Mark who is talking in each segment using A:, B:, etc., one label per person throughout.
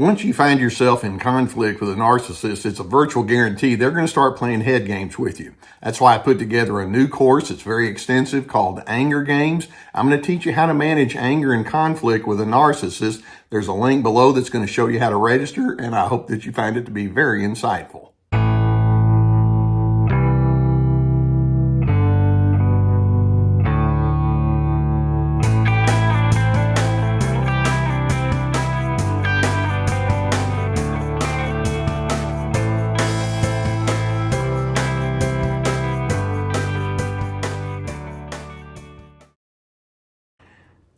A: Once you find yourself in conflict with a narcissist, it's a virtual guarantee they're going to start playing head games with you. That's why I put together a new course. It's very extensive called Anger Games. I'm going to teach you how to manage anger and conflict with a narcissist. There's a link below that's going to show you how to register, and I hope that you find it to be very insightful.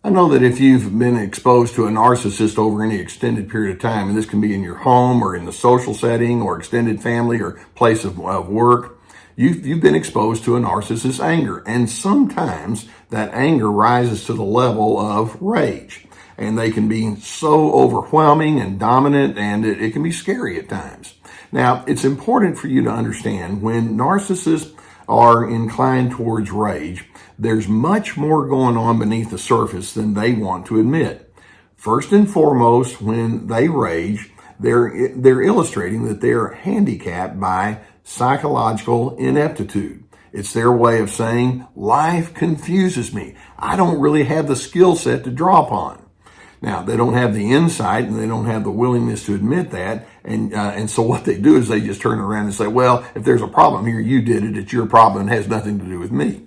A: I know that if you've been exposed to a narcissist over any extended period of time, and this can be in your home or in the social setting or extended family or place of work, you've been exposed to a narcissist's anger. And sometimes that anger rises to the level of rage. And they can be so overwhelming and dominant, and it can be scary at times. Now, it's important for you to understand when narcissists are inclined towards rage, there's much more going on beneath the surface than they want to admit. First and foremost, when they rage, they're illustrating that they're handicapped by psychological ineptitude. It's their way of saying, life confuses me. I don't really have the skill set to draw upon. Now, they don't have the insight and they don't have the willingness to admit that. And so what they do is they just turn around and say, well, if there's a problem here, you did it. It's your problem. It has nothing to do with me.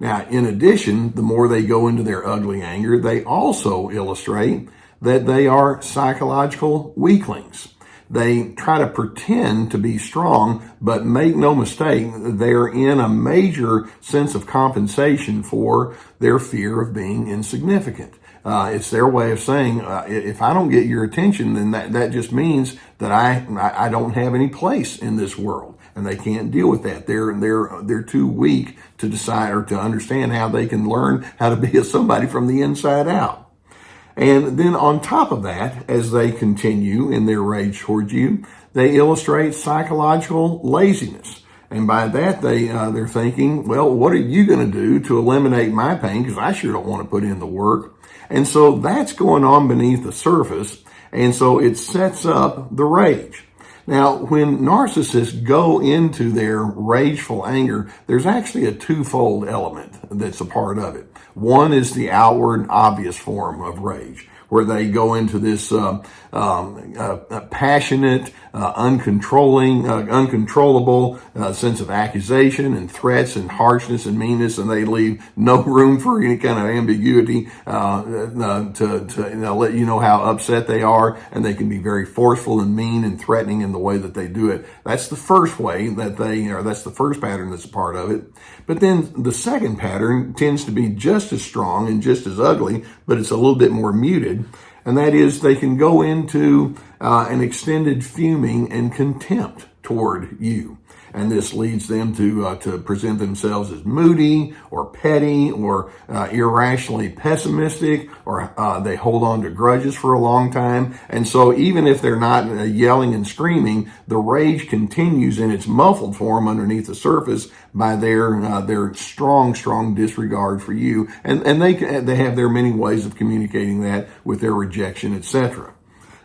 A: Now, in addition, the more they go into their ugly anger, they also illustrate that they are psychological weaklings. They try to pretend to be strong, but make no mistake, they're in a major sense of compensation for their fear of being insignificant. It's their way of saying, if I don't get your attention, then that just means that I don't have any place in this world. And they can't deal with that. They're too weak to decide or to understand how they can learn how to be somebody from the inside out. And then on top of that, as they continue in their rage towards you, they illustrate psychological laziness. And by that, they're thinking, well, what are you going to do to eliminate my pain? Because I sure don't want to put in the work. And so that's going on beneath the surface. And so it sets up the rage. Now, when narcissists go into their rageful anger, there's actually a twofold element that's a part of it. One is the outward, obvious form of rage, where they go into this passionate, uncontrollable sense of accusation and threats and harshness and meanness, and they leave no room for any kind of ambiguity to let you know how upset they are, and they can be very forceful and mean and threatening in the way that they do it. That's the first way that that's the first pattern that's a part of it. But then the second pattern tends to be just as strong and just as ugly, but it's a little bit more muted. And that is they can go into an extended fuming and contempt toward you. And this leads them to present themselves as moody or petty or irrationally pessimistic, or they hold on to grudges for a long time. And so even if they're not yelling and screaming, the rage continues in its muffled form underneath the surface by their strong disregard for you. And they have their many ways of communicating that with their rejection, etc.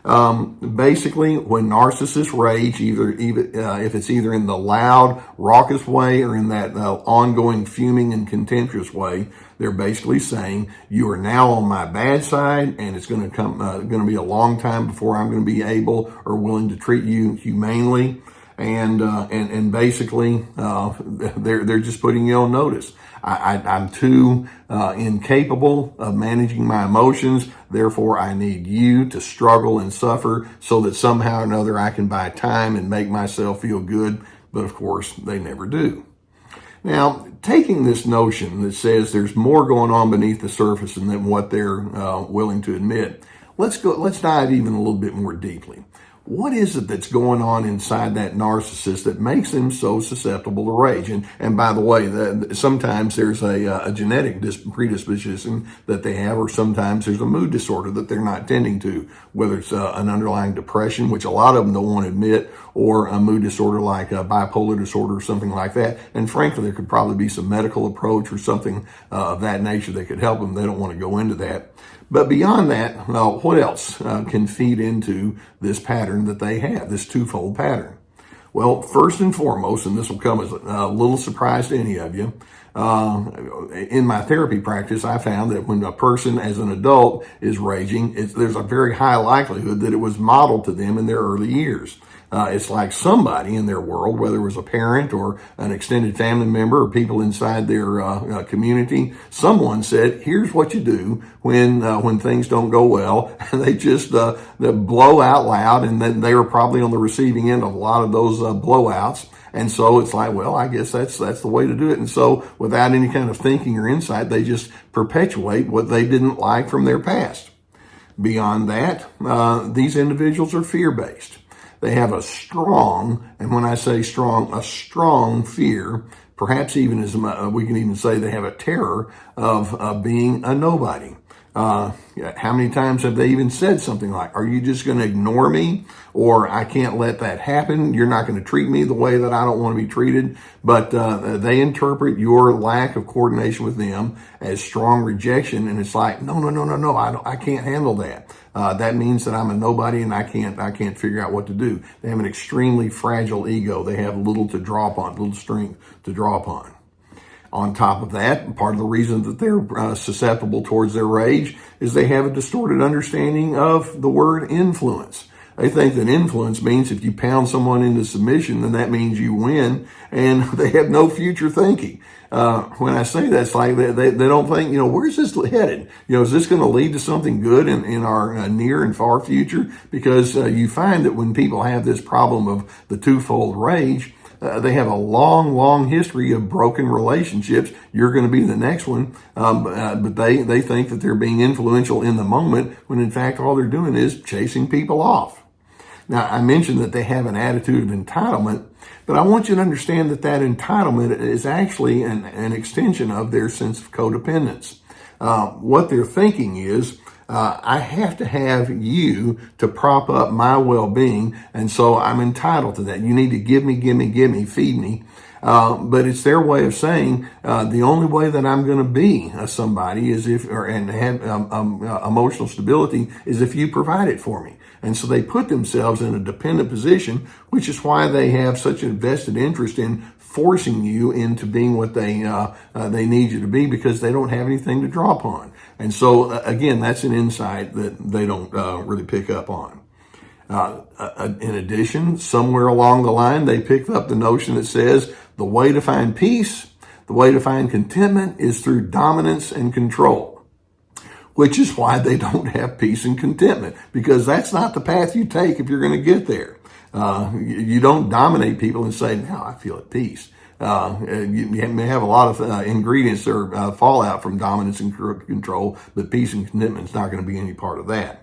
A: Basically, when narcissists rage, if it's either in the loud, raucous way or in that ongoing fuming and contemptuous way, they're basically saying, you are now on my bad side, and it's going to be a long time before I'm going to be able or willing to treat you humanely. And basically, they're just putting you on notice. I'm too incapable of managing my emotions. Therefore, I need you to struggle and suffer so that somehow or another I can buy time and make myself feel good. But of course, they never do. Now, taking this notion that says there's more going on beneath the surface than what they're willing to admit, let's dive even a little bit more deeply. What is it that's going on inside that narcissist that makes them so susceptible to rage? And by the way, sometimes there's a genetic predisposition that they have, or sometimes there's a mood disorder that they're not tending to, whether it's an underlying depression, which a lot of them don't want to admit, or a mood disorder like a bipolar disorder or something like that. And frankly, there could probably be some medical approach or something of that nature that could help them. They don't want to go into that. But beyond that, what else can feed into this pattern that they have, this twofold pattern? Well, first and foremost, and this will come as a little surprise to any of you, in my therapy practice, I found that when a person as an adult is raging, there's a very high likelihood that it was modeled to them in their early years. It's like somebody in their world, whether it was a parent or an extended family member or people inside their community, someone said, here's what you do when things don't go well. And they just they blow out loud, and then they were probably on the receiving end of a lot of those blowouts. And so it's like, well, I guess that's the way to do it. And so without any kind of thinking or insight, they just perpetuate what they didn't like from their past. Beyond that, these individuals are fear-based. They have a strong, and when I say strong, a strong fear, perhaps even as we can even say they have a terror of being a nobody. How many times have they even said something like, are you just going to ignore me? Or I can't let that happen. You're not going to treat me the way that I don't want to be treated. But they interpret your lack of coordination with them as strong rejection. And it's like, no, I can't handle that. That means that I'm a nobody and I can't figure out what to do. They have an extremely fragile ego. They have little to draw upon, little strength to draw upon. On top of that, part of the reason that they're susceptible towards their rage is they have a distorted understanding of the word influence. They think that influence means if you pound someone into submission, then that means you win, and they have no future thinking. When I say that, it's like they don't think, where's this headed? Is this going to lead to something good in our near and far future? Because you find that when people have this problem of the twofold rage, they have a long history of broken relationships. You're going to be the next one. But they think that they're being influential in the moment when in fact all they're doing is chasing people off. Now, I mentioned that they have an attitude of entitlement, but I want you to understand that entitlement is actually an extension of their sense of codependence. What they're thinking is, I have to have you to prop up my well-being, and so I'm entitled to that. You need to give me, feed me. But it's their way of saying the only way that I'm going to be somebody is and have emotional stability is if you provide it for me. And so they put themselves in a dependent position, which is why they have such a vested interest in forcing you into being what they need you to be, because they don't have anything to draw upon. And so again, that's an insight that they don't really pick up on. In addition, somewhere along the line, they picked up the notion that says the way to find peace, the way to find contentment is through dominance and control, which is why they don't have peace and contentment, because that's not the path you take if you're going to get there. You don't dominate people and say, now I feel at peace. You may have a lot of ingredients or fallout from dominance and control, but peace and contentment is not going to be any part of that.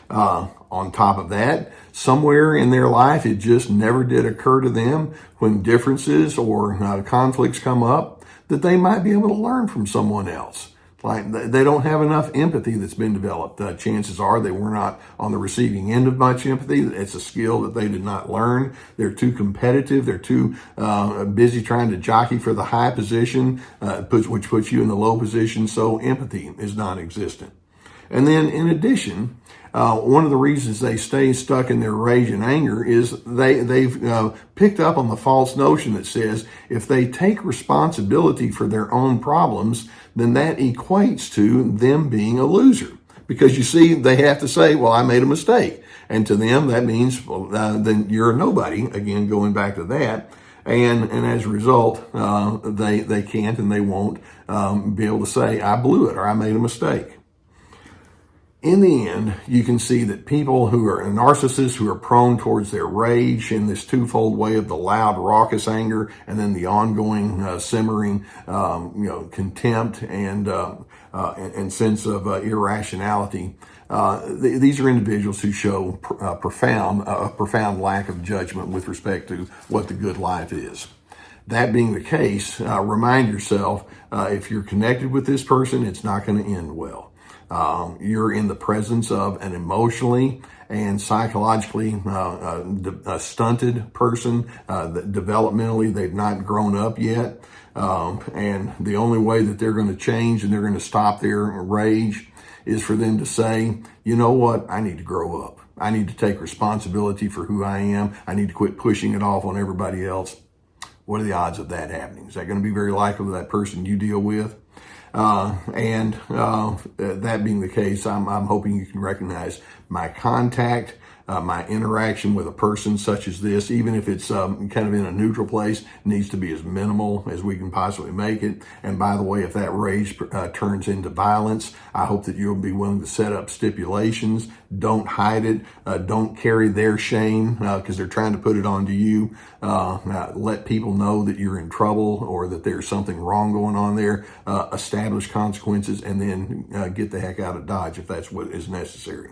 A: On top of that, somewhere in their life, it just never did occur to them when differences or conflicts come up that they might be able to learn from someone else. Like they don't have enough empathy that's been developed. Chances are they were not on the receiving end of much empathy. It's a skill that they did not learn. They're too competitive. They're too busy trying to jockey for the high position, which puts you in the low position. So empathy is non-existent. And then in addition, one of the reasons they stay stuck in their rage and anger is they've picked up on the false notion that says if they take responsibility for their own problems, then that equates to them being a loser. Because you see, they have to say, well, I made a mistake. And to them, that means, well, then you're a nobody. Again, going back to that. And as a result, they can't and they won't be able to say, I blew it or I made a mistake. In the end, you can see that people who are narcissists, who are prone towards their rage in this twofold way of the loud, raucous anger, and then the ongoing simmering, contempt and sense of irrationality. These are individuals who show a profound lack of judgment with respect to what the good life is. That being the case, remind yourself, if you're connected with this person, it's not going to end well. You're in the presence of an emotionally and psychologically a stunted person. Developmentally, they've not grown up yet. And the only way that they're going to change and they're going to stop their rage is for them to say, you know what, I need to grow up. I need to take responsibility for who I am. I need to quit pushing it off on everybody else. What are the odds of that happening? Is that going to be very likely with that person you deal with? That being the case, I'm hoping you can recognize my contact, my interaction with a person such as this, even if it's kind of in a neutral place, needs to be as minimal as we can possibly make it. And by the way, if that rage turns into violence, I hope that you'll be willing to set up stipulations. Don't hide it. Don't carry their shame because they're trying to put it onto you. Let people know that you're in trouble or that there's something wrong going on there. Establish consequences, and then get the heck out of Dodge if that's what is necessary.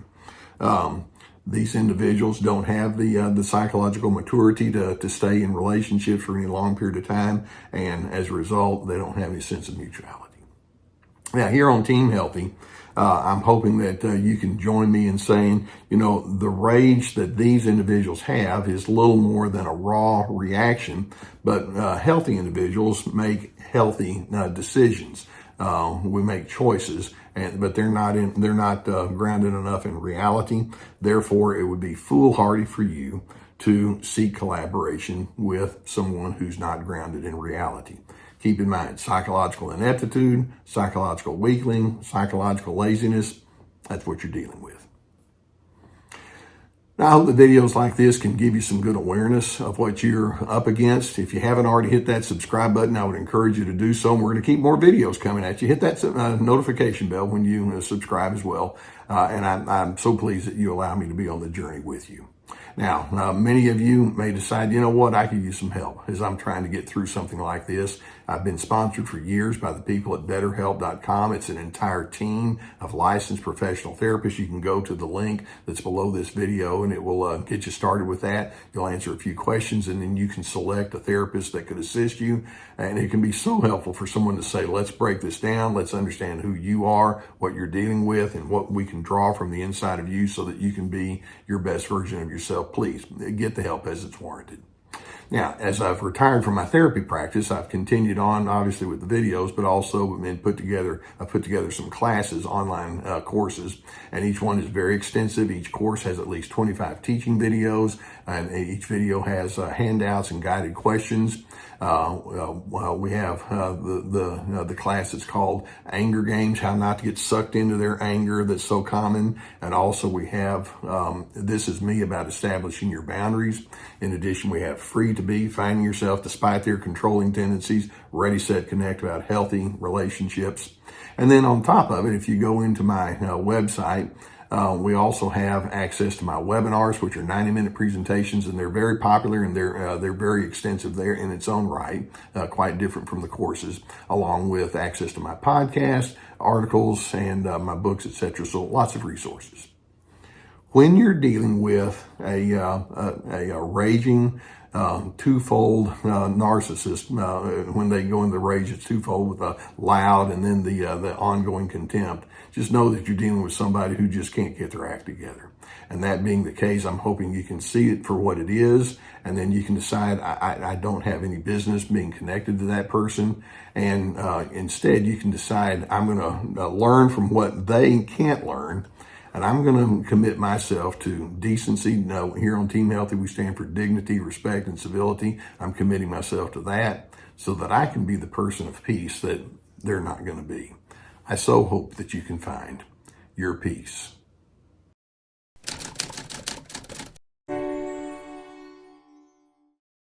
A: These individuals don't have the psychological maturity to stay in relationships for any long period of time, and as a result, they don't have any sense of mutuality. Now, here on Team Healthy, I'm hoping that you can join me in saying, the rage that these individuals have is little more than a raw reaction, but healthy individuals make healthy decisions. We make choices, but they're not grounded enough in reality. Therefore, it would be foolhardy for you to seek collaboration with someone who's not grounded in reality. Keep in mind, psychological ineptitude, psychological weakling, psychological laziness, that's what you're dealing with. Now, I hope the videos like this can give you some good awareness of what you're up against. If you haven't already hit that subscribe button, I would encourage you to do so. And we're going to keep more videos coming at you. Hit that notification bell when you subscribe as well. And I'm so pleased that you allow me to be on the journey with you. Now, many of you may decide, you know what, I could use some help as I'm trying to get through something like this. I've been sponsored for years by the people at BetterHelp.com. It's an entire team of licensed professional therapists. You can go to the link that's below this video and it will get you started with that. You'll answer a few questions and then you can select a therapist that could assist you. And it can be so helpful for someone to say, let's break this down. Let's understand who you are, what you're dealing with, and what we can draw from the inside of you so that you can be your best version of yourself. Please get the help as it's warranted. Now, as I've retired from my therapy practice, I've continued on, obviously, with the videos, but also I've put together some classes, online courses, and each one is very extensive. Each course has at least 25 teaching videos, and each video has handouts and guided questions. We have the class that's called Anger Games, how not to get sucked into their anger that's so common. And also we have This Is Me, about establishing your boundaries. In addition, we have Free to Be, finding yourself despite their controlling tendencies, Ready, Set, Connect, about healthy relationships. And then on top of it, if you go into my website, we also have access to my webinars, which are 90-minute presentations, and they're very popular and they're very extensive there in its own right, quite different from the courses, along with access to my podcast, articles, and my books, etc. So lots of resources. When you're dealing with a raging twofold narcissist, when they go into rage, it's twofold with a loud and then the ongoing contempt. Just know that you're dealing with somebody who just can't get their act together. And that being the case, I'm hoping you can see it for what it is, and then you can decide, I don't have any business being connected to that person. And instead, you can decide, I'm going to learn from what they can't learn, and I'm going to commit myself to decency. No, here on Team Healthy, we stand for dignity, respect, and civility. I'm committing myself to that so that I can be the person of peace that they're not going to be. I so hope that you can find your peace.